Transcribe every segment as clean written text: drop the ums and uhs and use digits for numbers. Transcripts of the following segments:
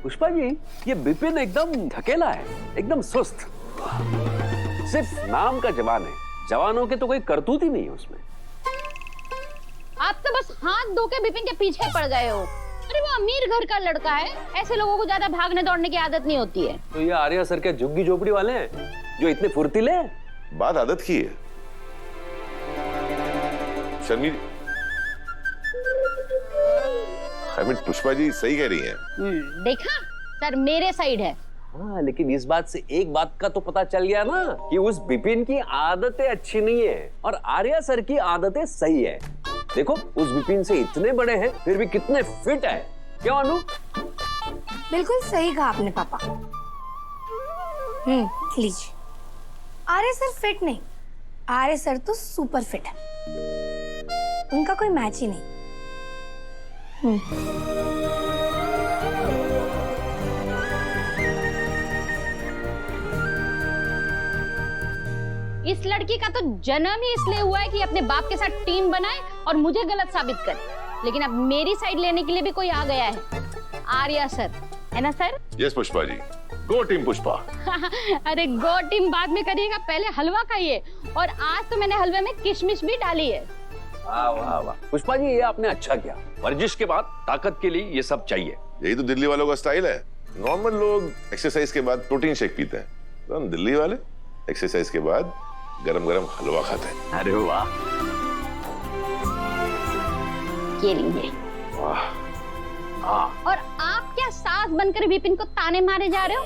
पुष्पा जी, ये बिपिन एकदम ढकेला है, एकदम सुस्त। सिर्फ नाम का जवान है, जवानों के तो कोई करतूत ही नहीं है उसमें। आप तो बस हाथ धो के बिपिन के पीछे पड़ गए हो। अरे वो अमीर घर का लड़का है, ऐसे लोगों को ज्यादा भागने दौड़ने की आदत नहीं होती है। तो ये आर्या सर के झुग्गी झोपड़ी वाले हैं जो इतने फुर्तीले हैं। बात आदत की है शर्मी। पुष्पा जी सही कह रही हैं। देखा सर, मेरे साइड है। हाँ, लेकिन इस बात से एक बात का तो पता चल गया ना कि उस बिपिन की आदतें अच्छी नहीं है और आर्या सर की आदतें सही है। देखो, उस बिपिन से इतने बड़े हैं फिर भी कितने फिट है। क्यों अनु? बिल्कुल सही कहा आपने पापा। लीजिए। आर्य सर फिट नहीं, आर्य सर तो सुपर फिट है, उनका कोई मैच ही नहीं। इस लड़की का तो जन्म ही इसलिए हुआ है कि अपने बाप के साथ टीम बनाए और मुझे गलत साबित करे। लेकिन अब मेरी साइड लेने के लिए भी कोई आ गया है, आर्या सर, है ना सर? यस पुष्पा जी, गो टीम पुष्पा। अरे गो टीम बाद में करिएगा, पहले हलवा खाइए। और आज तो मैंने हलवे में किशमिश भी डाली है। वाह वाह वाह पुष्पा जी, ये आपने अच्छा किया। वर्जिश के बाद ताकत के लिए ये सब चाहिए। यही तो दिल्ली वालों का स्टाइल है। नॉर्मल लोग एक्सरसाइज के बाद प्रोटीन शेक पीते हैं, तो हम दिल्ली वाले एक्सरसाइज के बाद गरम गरम हलवा खाते हैं। अरे वाह, ये लीजिए। वाह। हाँ। और आप क्या सास बनकर विपिन को ताने मारे जा रहे हो?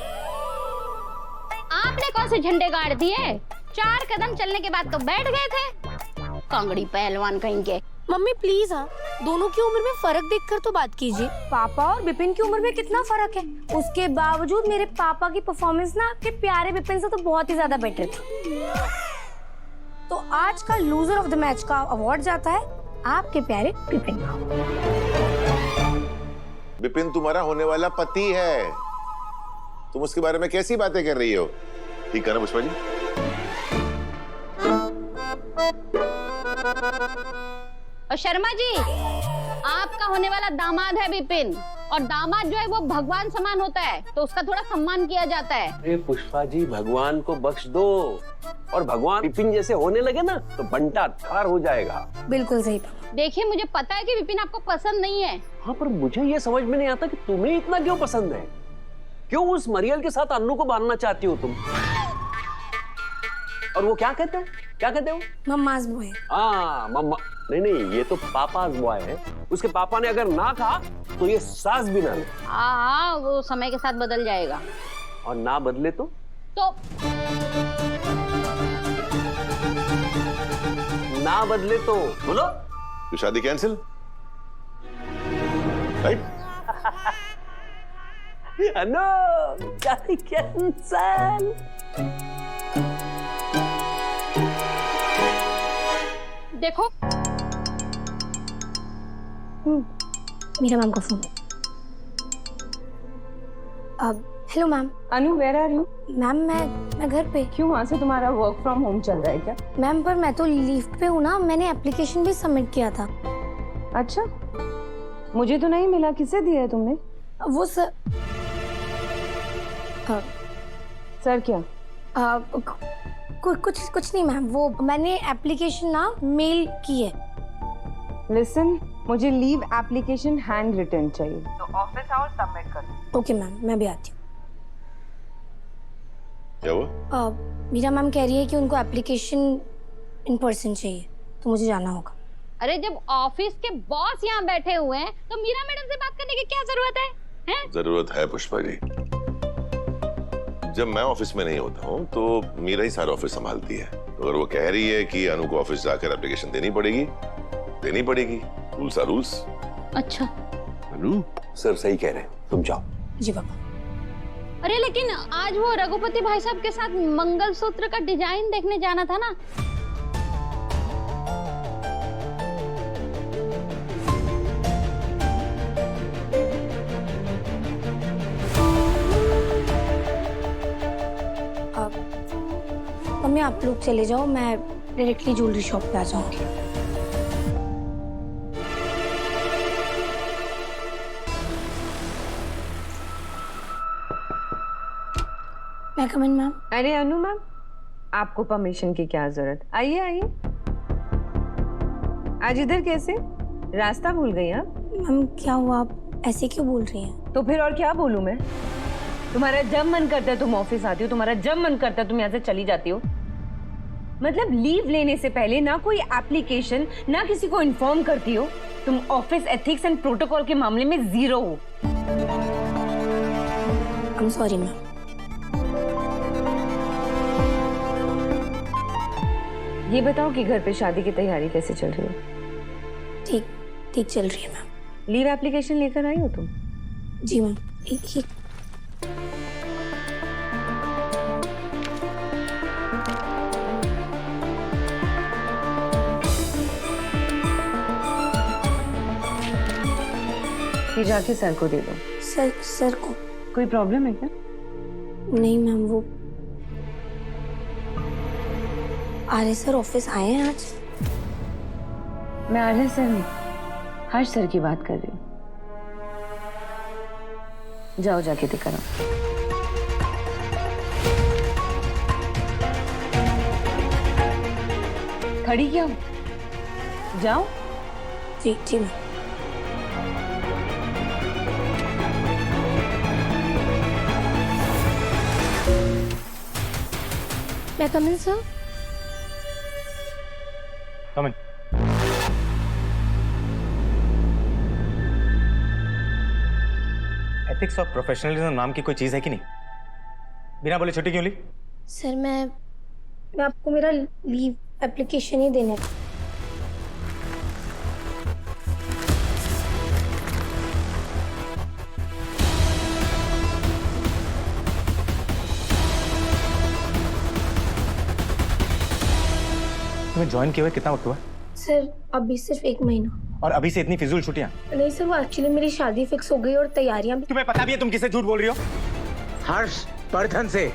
आपने कौन से झंडे गाड़ दिए? 4 कदम चलने के बाद तो बैठ गए थे। कांगड़ी पहलवान कहीं के। मम्मी प्लीज, हाँ, दोनों की उम्र में फर्क देखकर तो बात कीजिए। पापा और विपिन की उम्र में कितना फर्क है, उसके बावजूद मेरे पापा की परफॉर्मेंस ना आपके प्यारे विपिन से तो बहुत ही ज्यादा बेटर थी। तो आज का लूजर ऑफ द मैच का अवार्ड जाता है आपके प्यारे विपिन को। विपिन तुम्हारा होने वाला पति है, तुम उसके बारे में कैसी बातें कर रही हो? ठीक है ना पुष्पा जी? और शर्मा जी, आपका होने वाला दामाद है विपिन, और दामाद जो है वो भगवान समान होता है, तो उसका थोड़ा सम्मान किया जाता है। अरे पुष्पा जी, भगवान को बख्श दो, और भगवान विपिन जैसे होने लगे ना तो बंटा ठार हो जाएगा। बिल्कुल सही। देखिए, मुझे पता है कि विपिन आपको पसंद नहीं है। हाँ, पर मुझे ये समझ में नहीं आता कि तुम्हें इतना क्यों पसंद है। क्यों उस मरियल के साथ अन्नू को बांधना चाहती हो तुम? और वो क्या कहते हैं, क्या कहते हो? Mama's boy. हाँ, मम्मा नहीं, ये तो पापाज बॉय है। उसके पापा ने अगर ना कहा तो ये सास भी ना ले। हाँ, वो समय के साथ बदल जाएगा। और ना बदले तो ना बदले तो बोलो तो शादी कैंसिल, राइट? अनु, शादी कैंसिल। देखो, मीरा मैम का phone. Hello ma'am. Anu, where are you? Ma'am मैं घर पे। क्यों, वहाँ से तुम्हारा वर्क फ्रॉम होम चल रहा है क्या? मैम, पर मैं तो लीव पे हूँ ना, मैंने एप्लीकेशन भी सबमिट किया था। अच्छा, मुझे तो नहीं मिला। किसे दिया है तुमने? वो सर सर क्या? कुछ नहीं मैम, वो मैंने एप्लीकेशन ना मेल की है। लिसन, मुझे लीव एप्लीकेशन हैंड रिटन चाहिए, तो ऑफिस आओ, सबमिट कर दो। ओके मैम, मैं भी आती हूँ। क्या हुआ? मीरा मैम कह रही है कि उनको एप्लीकेशन इन पर्सन चाहिए, तो मुझे जाना होगा। अरे जब ऑफिस के बॉस यहाँ बैठे हुए हैं तो मीरा मैडम से बात करने की क्या जरूरत है? हैं? जरूरत है पुष्पा जी। जब मैं ऑफिस में नहीं होता हूँ तो मीरा ही सारा ऑफिस संभालती है। तो अगर वो कह रही है कि अनु को ऑफिस जाकर एप्लीकेशन देनी पड़ेगी। Rules are rules. अच्छा। अनु, सर सही कह रहे हैं, तुम जाओ। जी पापा। अरे लेकिन आज वो रघुपति भाई साहब के साथ मंगलसूत्र का डिजाइन देखने जाना था ना। मम्मी आप लोग चले जाओ, मैं डायरेक्टली ज्वेलरी शॉप पे आ जाऊंगी। मैं कम इन मैम। अरे अनु मैम, आपको परमिशन की क्या जरूरत? आइए आइए। आज इधर कैसे? रास्ता भूल गई आप? मैम क्या हुआ, आप ऐसे क्यों बोल रही हैं? तो फिर और क्या बोलूं मैं? तुम्हारा जब मन करता है तुम ऑफिस आती हो, तुम्हारा जब मन करता है तुम यहाँ से चली जाती हो। मतलब लीव लेने से पहले ना कोई एप्लीकेशन, ना किसी को इन्फॉर्म करती हो। तुम ऑफिस एथिक्स एंड प्रोटोकॉल के मामले में जीरो हो। I am sorry ma'am. ये बताओ कि घर पे शादी की तैयारी कैसे चल रही है? ठीक ठीक चल रही है मैम। लीव एप्लीकेशन लेकर आई हो तुम? जी मैम। एक ये जाके सर को दे दो। सर को? कोई प्रॉब्लम है क्या? नहीं मैम, वो आर्य सर ऑफिस आए हैं आज। मैं आर्य सर नहीं, हर्ष सर की बात कर रही हूँ। जाओ जाके दिखा रहा। खड़ी क्या हो? जाओ। जी जी मैम। मैं कम इन सर? Come in. एथिक्स और प्रोफेशनलिज्म नाम की कोई चीज है कि नहीं? बिना बोले छुट्टी क्यों ली? सर मैं आपको मेरा लीव एप्लीकेशन ही देने का। तुम्हें ज्वाइन किए हुए कितना वक्त हुआ? सर अभी सिर्फ 1 महीना। और अभी से इतनी फिजूल छुट्टियां? नहीं सर, वो एक्चुअली मेरी शादी फिक्स हो गई और तैयारियां भी। तुम्हें पता भी है तुम किससे झूठ बोल रही हो? हर्ष वर्धन से।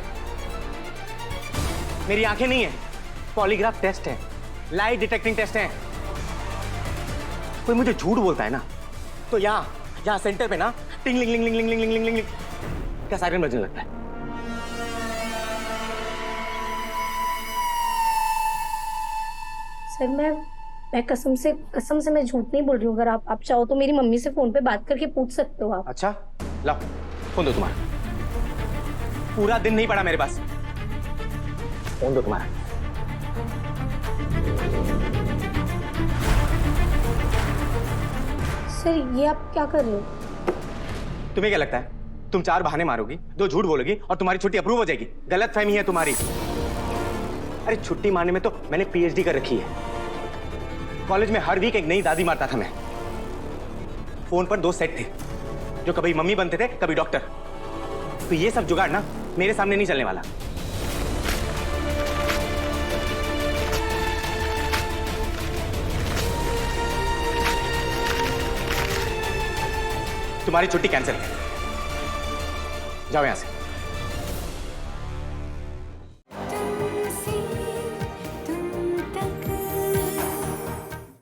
मेरी आंखें नहीं है, पॉलीग्राफ टेस्ट है, लाइट डिटेक्टिंग टेस्ट है। कोई मुझे झूठ बोलता है ना, तो यहाँ सेंटर पे ना टिंग लिंग लिंग लिंग लिंग लिंग लिंग लिंग लिंग क्या सायरन बजने लगता है। सर मैं कसम से मैं झूठ नहीं बोल रही हूँ। अगर आप चाहो तो मेरी मम्मी से फोन पे बात करके पूछ सकते हो आप। अच्छा लाओ फोन दो तुम्हारा। पूरा दिन नहीं पड़ा मेरे पास, फोन दो तुम्हारा। सर ये आप क्या कर रहे हो? तुम्हें क्या लगता है तुम 4 बहाने मारोगी, 2 झूठ बोलोगी और तुम्हारी छुट्टी अप्रूव हो जाएगी? गलत फहमी है तुम्हारी। अरे छुट्टी मारने में तो मैंने पीएचडी कर रखी है। कॉलेज में हर वीक एक नई दादी मारता था मैं। फोन पर 2 सेट थे, जो कभी मम्मी बनते थे कभी डॉक्टर। तो ये सब जुगाड़ ना मेरे सामने नहीं चलने वाला। तुम्हारी छुट्टी कैंसिल है, जाओ यहां से।